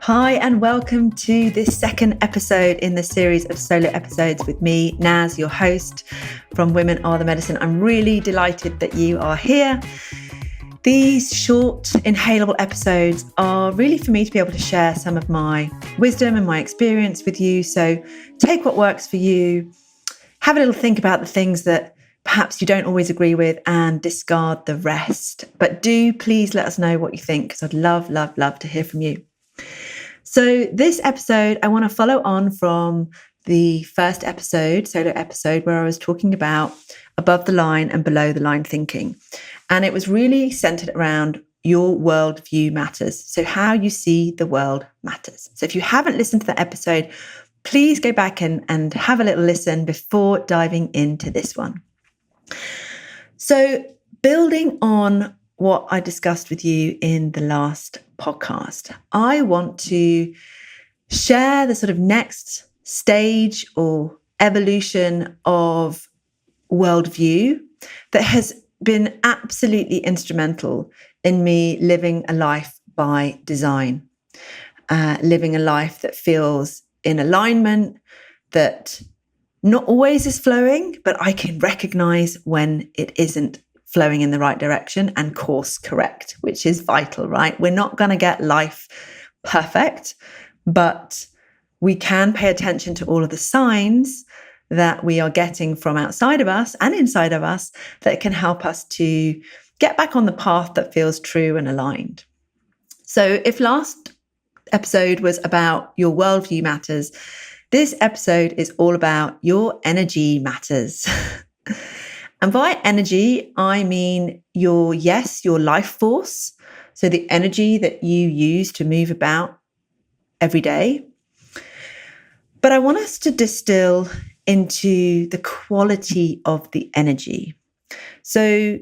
Hi, and welcome to this second episode in the series of solo episodes with me, Naz, your host from Women Are the Medicine. I'm really delighted that you are here. These short, inhalable episodes are really for me to be able to share some of my wisdom and my experience with you. So take what works for you, have a little think about the things that perhaps you don't always agree with, and discard the rest. But do please let us know what you think, because I'd love to hear from you. So this episode, I want to follow on from the first episode, solo episode, where I was talking about above the line and below the line thinking. And it was really centered around your worldview matters. So how you see the world matters. So if you haven't listened to that episode, please go back and have a little listen before diving into this one. So building on what I discussed with you in the last podcast, I want to share the sort of next stage or evolution of worldview that has been absolutely instrumental in me living a life by design, living a life that feels in alignment, that not always is flowing, but I can recognize when it isn't flowing in the right direction and course correct, which is vital, right? We're not going to get life perfect, but we can pay attention to all of the signs that we are getting from outside of us and inside of us that can help us to get back on the path that feels true and aligned. So if last episode was about your worldview matters, this episode is all about your energy matters. And by energy, I mean your life force. So the energy that you use to move about every day. But I want us to distill into the quality of the energy. So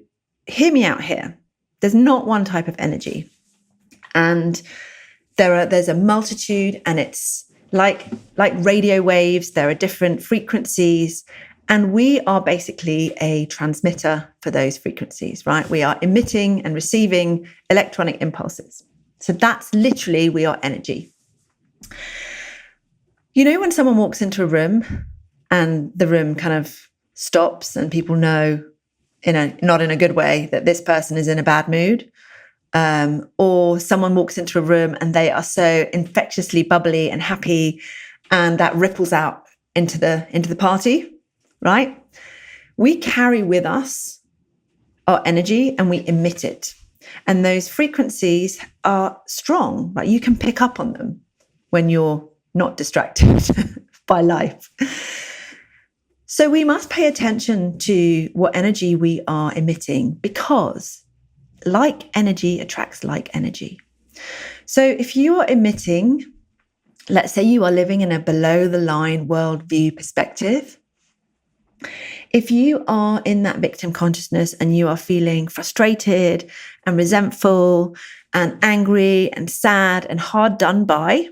hear me out here. There's not one type of energy. And there's a multitude, and it's like radio waves. There are different frequencies. And we are basically a transmitter for those frequencies, right? We are emitting and receiving electronic impulses. So that's literally, we are energy. You know, when someone walks into a room and the room kind of stops and people know, not in a good way, that this person is in a bad mood, or someone walks into a room and they are so infectiously bubbly and happy, and that ripples out into the party. Right? We carry with us our energy and we emit it. And those frequencies are strong, right? You can pick up on them when you're not distracted by life. So we must pay attention to what energy we are emitting, because like energy attracts like energy. So if you are emitting, let's say you are living in a below the line worldview perspective, if you are in that victim consciousness and you are feeling frustrated and resentful and angry and sad and hard done by,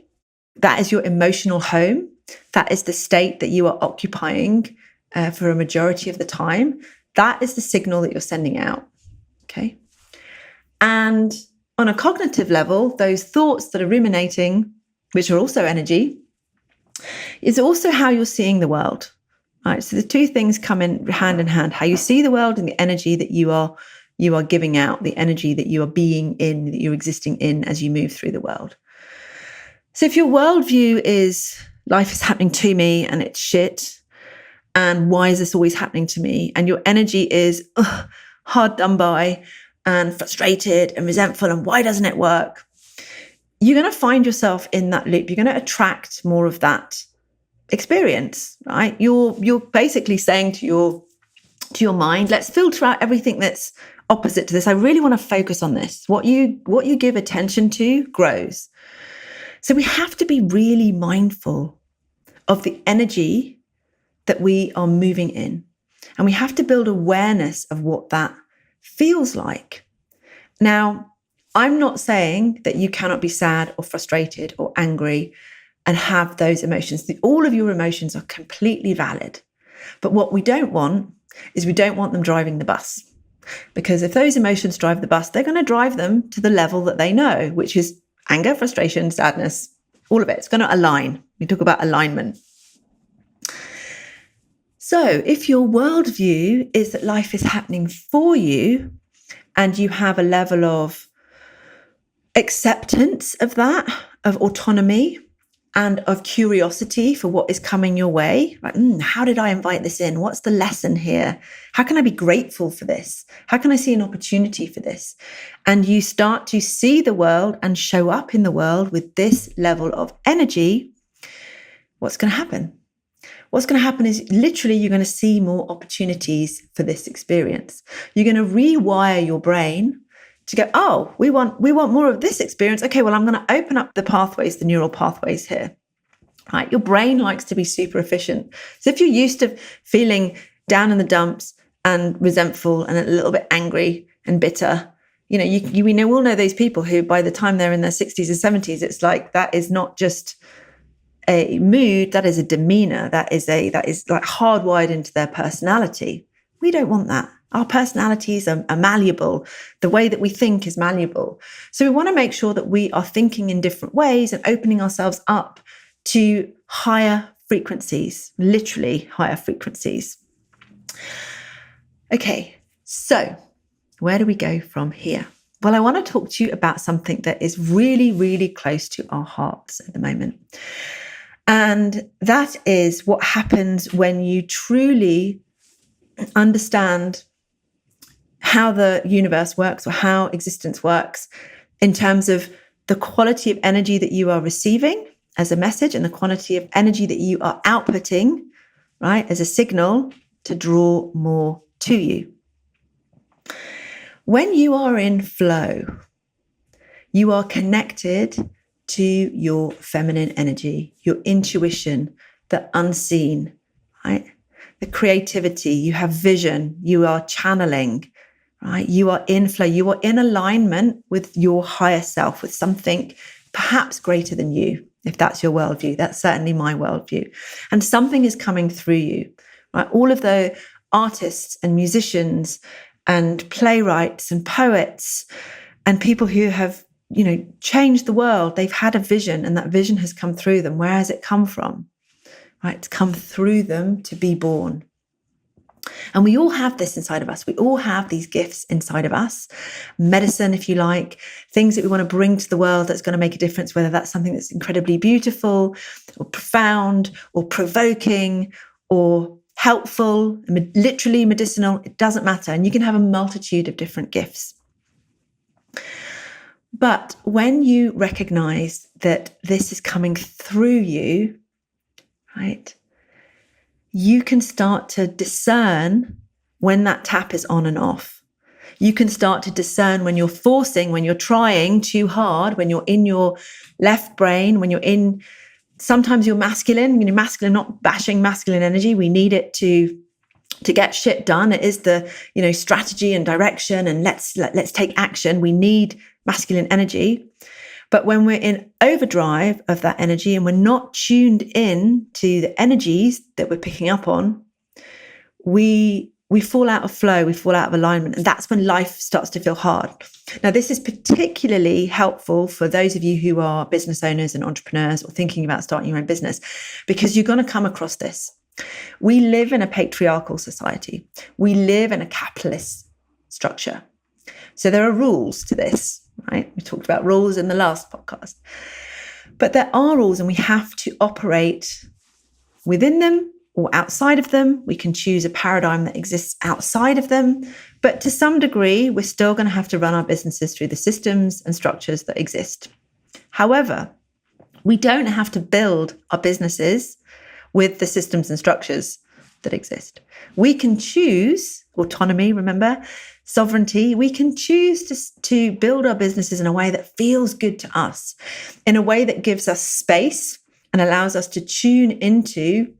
that is your emotional home. That is the state that you are occupying for a majority of the time. That is the signal that you're sending out. Okay. And on a cognitive level, those thoughts that are ruminating, which are also energy, is also how you're seeing the world. Right, so the two things come in hand, how you see the world and the energy that you are giving out, the energy that you are being in, that you're existing in as you move through the world. So if your worldview is life is happening to me and it's shit, and why is this always happening to me? And your energy is hard done by and frustrated and resentful, and why doesn't it work? You're going to find yourself in that loop. You're going to attract more of that experience, right? You're basically saying to your mind, let's filter out everything that's opposite to this. I really want to focus on this. What you give attention to grows. So we have to be really mindful of the energy that we are moving in. And we have to build awareness of what that feels like. Now, I'm not saying that you cannot be sad or frustrated or angry and have those emotions. All of your emotions are completely valid. But what we don't want is we don't want them driving the bus. Because if those emotions drive the bus, they're going to drive them to the level that they know, which is anger, frustration, sadness, all of it. It's going to align. We talk about alignment. So if your worldview is that life is happening for you and you have a level of acceptance of that, of autonomy and of curiosity for what is coming your way, like, how did I invite this in? What's the lesson here? How can I be grateful for this? How can I see an opportunity for this? And you start to see the world and show up in the world with this level of energy. What's going to happen? What's going to happen is literally you're going to see more opportunities for this experience. You're going to rewire your brain to go, oh, we want more of this experience. Okay, well, I'm going to open up the pathways, the neural pathways here. Right? Your brain likes to be super efficient. So if you're used to feeling down in the dumps and resentful and a little bit angry and bitter, we all know those people who by the time they're in their 60s or 70s, it's like that is not just a mood, that is a demeanor, that is like hardwired into their personality. We don't want that. Our personalities are malleable. The way that we think is malleable. So we want to make sure that we are thinking in different ways and opening ourselves up to higher frequencies, literally higher frequencies. Okay, so where do we go from here? Well, I want to talk to you about something that is really, really close to our hearts at the moment. And that is what happens when you truly understand how the universe works or how existence works in terms of the quality of energy that you are receiving as a message and the quantity of energy that you are outputting, right, as a signal to draw more to you. When you are in flow, you are connected to your feminine energy, your intuition, the unseen, right? The creativity, you have vision, you are channeling, right? You are in flow, you are in alignment with your higher self, with something perhaps greater than you, if that's your worldview. That's certainly my worldview. And something is coming through you, right? All of the artists and musicians and playwrights and poets and people who have, changed the world, they've had a vision and that vision has come through them. Where has it come from? Right? It's come through them to be born. And we all have this inside of us. We all have these gifts inside of us. Medicine, if you like, things that we want to bring to the world that's going to make a difference, whether that's something that's incredibly beautiful or profound or provoking or helpful, literally medicinal, it doesn't matter. And you can have a multitude of different gifts. But when you recognize that this is coming through you, right, you can start to discern when that tap is on and off. You can start to discern when you're forcing, when you're trying too hard, when you're in your left brain, when you're in, sometimes you're masculine, not bashing masculine energy. We need it to get shit done. It is the, strategy and direction and let's take action. We need masculine energy. But when we're in overdrive of that energy and we're not tuned in to the energies that we're picking up on, we fall out of flow, we fall out of alignment. And that's when life starts to feel hard. Now, this is particularly helpful for those of you who are business owners and entrepreneurs or thinking about starting your own business, because you're going to come across this. We live in a patriarchal society. We live in a capitalist structure. So there are rules to this, right? We talked about rules in the last podcast. But there are rules and we have to operate within them or outside of them. We can choose a paradigm that exists outside of them. But to some degree, we're still going to have to run our businesses through the systems and structures that exist. However, we don't have to build our businesses with the systems and structures that exist. We can choose autonomy, remember, sovereignty. We can choose to build our businesses in a way that feels good to us, in a way that gives us space and allows us to tune into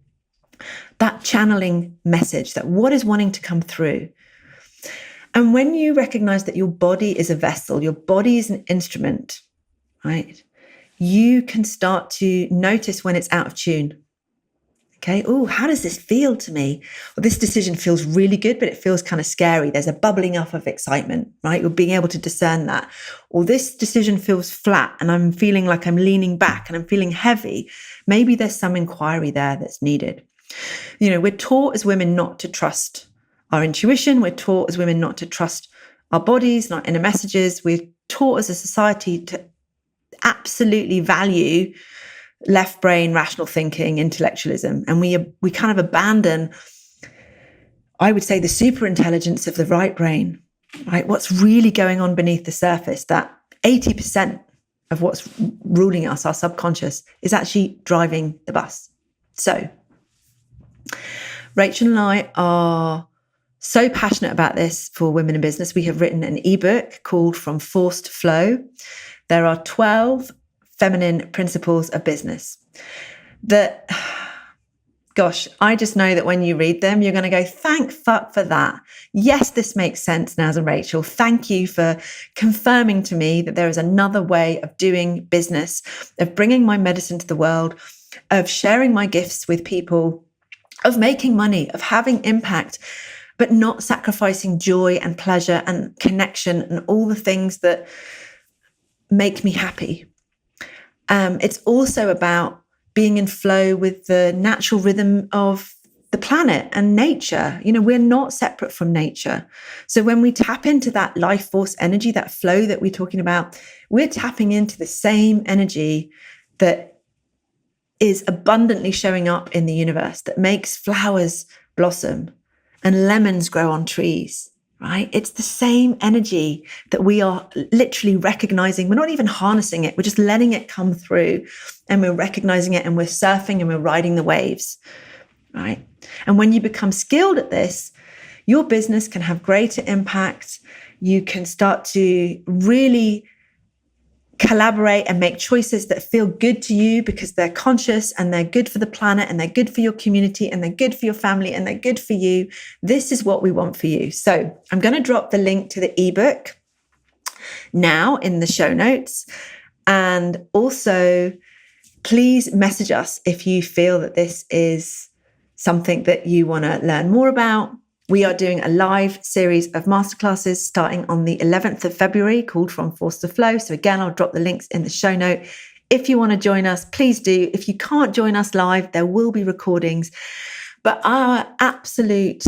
that channeling message, that what is wanting to come through. And when you recognize that your body is a vessel, your body is an instrument, right? You can start to notice when it's out of tune. Okay. Oh, how does this feel to me? Well, this decision feels really good, but it feels kind of scary. There's a bubbling up of excitement, right? You're being able to discern that. Or this decision feels flat and I'm feeling like I'm leaning back and I'm feeling heavy. Maybe there's some inquiry there that's needed. We're taught as women not to trust our intuition. We're taught as women not to trust our bodies, not inner messages. We're taught as a society to absolutely value left brain, rational thinking, intellectualism. And we kind of abandon, I would say, the super intelligence of the right brain, right? What's really going on beneath the surface, that 80% of what's ruling us, our subconscious, is actually driving the bus. So Rachel and I are so passionate about this for women in business. We have written an ebook called From Force to Flow. There are 12 feminine principles of business that, gosh, I just know that when you read them, you're going to go, thank fuck for that. Yes, this makes sense, Naz and Rachel. Thank you for confirming to me that there is another way of doing business, of bringing my medicine to the world, of sharing my gifts with people, of making money, of having impact, but not sacrificing joy and pleasure and connection and all the things that make me happy. It's also about being in flow with the natural rhythm of the planet and nature. We're not separate from nature. So when we tap into that life force energy, that flow that we're talking about, we're tapping into the same energy that is abundantly showing up in the universe, that makes flowers blossom and lemons grow on trees. Right? It's the same energy that we are literally recognizing. We're not even harnessing it. We're just letting it come through and we're recognizing it and we're surfing and we're riding the waves. Right? And when you become skilled at this, your business can have greater impact. You can start to really collaborate and make choices that feel good to you because they're conscious and they're good for the planet and they're good for your community and they're good for your family and they're good for you. This is what we want for you. So I'm going to drop the link to the ebook now in the show notes. And also, please message us if you feel that this is something that you want to learn more about. We are doing a live series of masterclasses starting on the 11th of February called From Force to Flow. So again, I'll drop the links in the show note. If you want to join us, please do. If you can't join us live, there will be recordings. But our absolute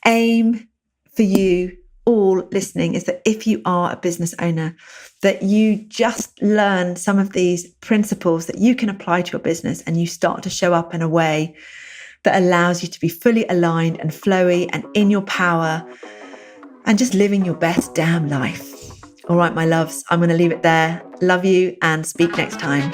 aim for you all listening is that if you are a business owner, that you just learn some of these principles that you can apply to your business and you start to show up in a way that allows you to be fully aligned and flowy and in your power and just living your best damn life. All right, my loves, I'm going to leave it there. Love you and speak next time.